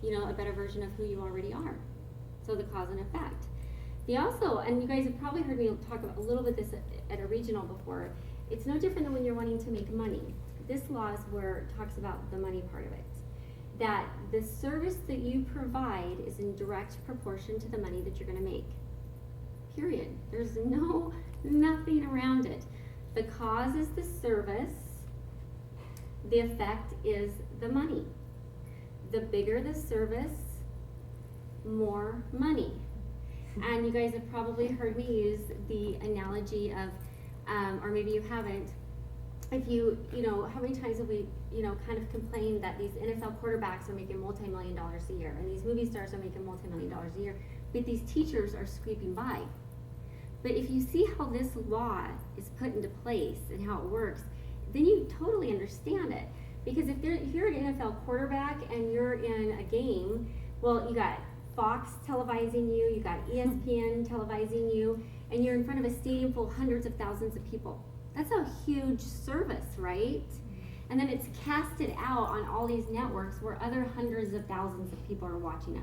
a better version of who you already are. So the cause and effect. They also, and you guys have probably heard me talk about a little bit this at a regional before, it's no different than when you're wanting to make money. This law is where it talks about the money part of it. That the service that you provide is in direct proportion to the money that you're going to make. Period. There's nothing around it. The cause is the service. The effect is the money. The bigger the service, more money. And you guys have probably heard me use the analogy of, or maybe you haven't, if how many times have we, kind of complained that these NFL quarterbacks are making multi-million dollars a year, and these movie stars are making multi-million dollars a year, but these teachers are scraping by. But if you see how this law is put into place and how it works, then you totally understand it. Because if you're an NFL quarterback and you're in a game, well, you got Fox televising you, you got ESPN televising you, and you're in front of a stadium full of hundreds of thousands of people. That's a huge service, right? And then it's casted out on all these networks where other hundreds of thousands of people are watching it.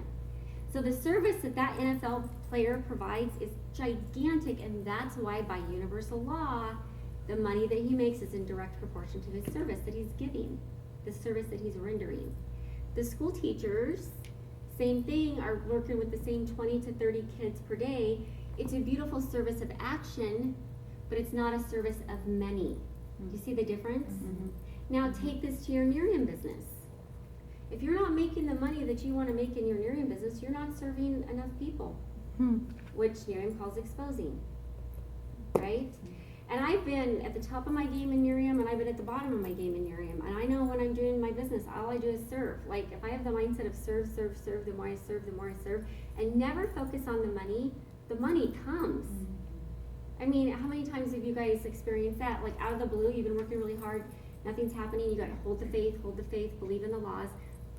So the service that NFL player provides is gigantic, and that's why by universal law, the money that he makes is in direct proportion to the service that he's giving, the service that he's rendering. The school teachers, same thing, are working with the same 20 to 30 kids per day. It's a beautiful service of action, but it's not a service of many. Do you see the difference? Mm-hmm. Now take this to your Miriam business. If you're not making the money that you want to make in your Miriam business, you're not serving enough people, which Miriam calls exposing, right? And I've been at the top of my game in Miriam, and I've been at the bottom of my game in Miriam. And I know when I'm doing my business, all I do is serve. Like, if I have the mindset of serve, serve, serve, the more I serve, the more I serve, and never focus on the money comes. I mean, how many times have you guys experienced that? Like, out of the blue, you've been working really hard, nothing's happening, you got to hold the faith, believe in the laws,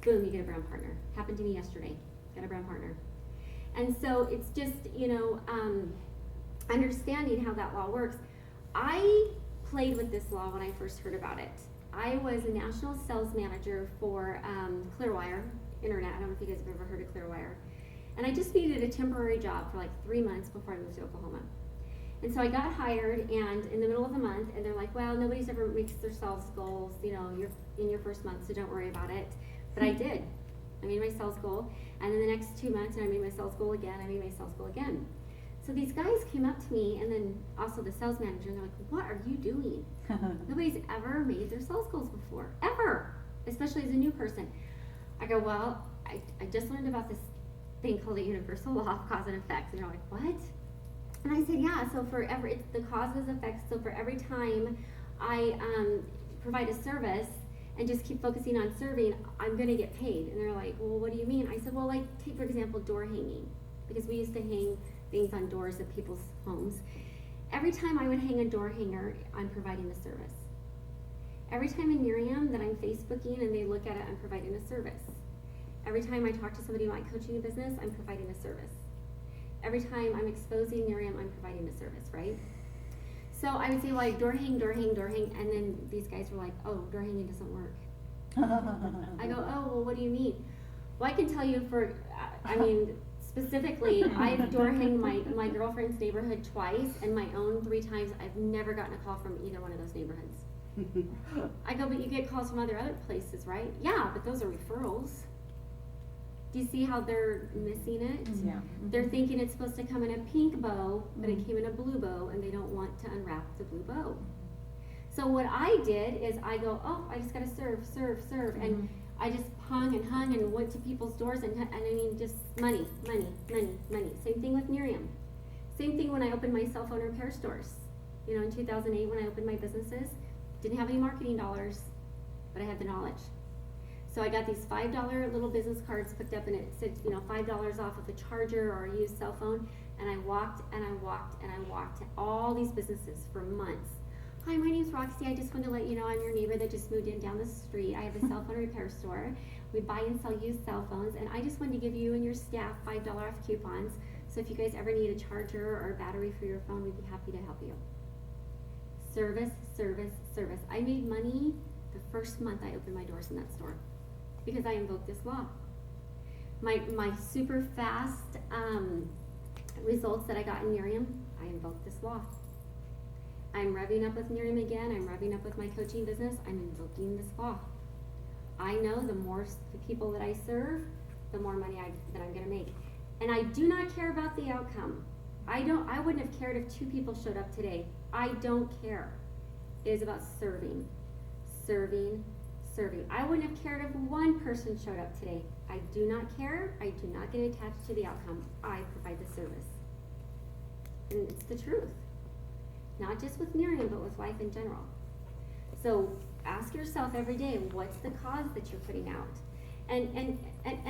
boom, you get a brown partner. Happened to me yesterday, got a brown partner. And so it's just, understanding how that law works. I played with this law when I first heard about it. I was a national sales manager for Clearwire Internet. I don't know if you guys have ever heard of Clearwire. And I just needed a temporary job for like 3 months before I moved to Oklahoma. And so I got hired, and in the middle of the month, and they're like, well, nobody's ever makes their sales goals, you're in your first month, so don't worry about it. But I did. I made my sales goal, and then the next 2 months, and I made my sales goal again, So these guys came up to me, and then also the sales manager, and they're like, what are you doing? Nobody's ever made their sales goals before, ever, especially as a new person. I go, well, I just learned about this thing called the universal law of cause and effect. And they're like, what? And I said, yeah, so it's the causes effects, so for every time I provide a service and just keep focusing on serving, I'm gonna get paid. And they're like, well, what do you mean? I said, well, like, take for example, door hanging, because we used to hang things on doors of people's homes. Every time I would hang a door hanger, I'm providing a service. Every time in Miriam that I'm Facebooking and they look at it, I'm providing a service. Every time I talk to somebody about coaching a business, I'm providing a service. Every time I'm exposing Miriam, I'm providing a service, right? So I would say, like, door hang, and then these guys were like, oh, door hanging doesn't work. I go, oh, well, what do you mean? Well, I can tell you specifically, I've door hanged my girlfriend's neighborhood twice, and my own 3 times. I've never gotten a call from either one of those neighborhoods. I go, but you get calls from other places, right? Yeah, but those are referrals. Do you see how they're missing it? Yeah. They're thinking it's supposed to come in a pink bow, but it came in a blue bow, and they don't want to unwrap the blue bow. So what I did is I go, oh, I just gotta serve, and I just hung and went to people's doors, and I mean, just money. Same thing with Miriam. Same thing when I opened my cell phone repair stores. In 2008 when I opened my businesses, didn't have any marketing dollars, but I had the knowledge. So I got these $5 little business cards picked up, and it said, $5 off of a charger or a used cell phone. And I walked to all these businesses for months. Hi, my name's Roxy. I just wanted to let you know I'm your neighbor that just moved in down the street. I have a cell phone repair store. We buy and sell used cell phones, and I just wanted to give you and your staff $5 off coupons. So if you guys ever need a charger or a battery for your phone, we'd be happy to help you. Service. I made money the first month I opened my doors in that store, because I invoked this law. My super fast, results that I got in Miriam, I invoked this law. I'm revving up with Miriam again, I'm revving up with my coaching business, I'm invoking this law. I know the more the people that I serve, the more money that I'm gonna make. And I do not care about the outcome. I wouldn't have cared if 2 people showed up today. I don't care. It is about serving, serving, serving. I wouldn't have cared if 1 person showed up today. I do not care. I do not get attached to the outcome. I provide the service. And it's the truth. Not just with Miriam, but with life in general. So ask yourself every day, what's the cause that you're putting out? And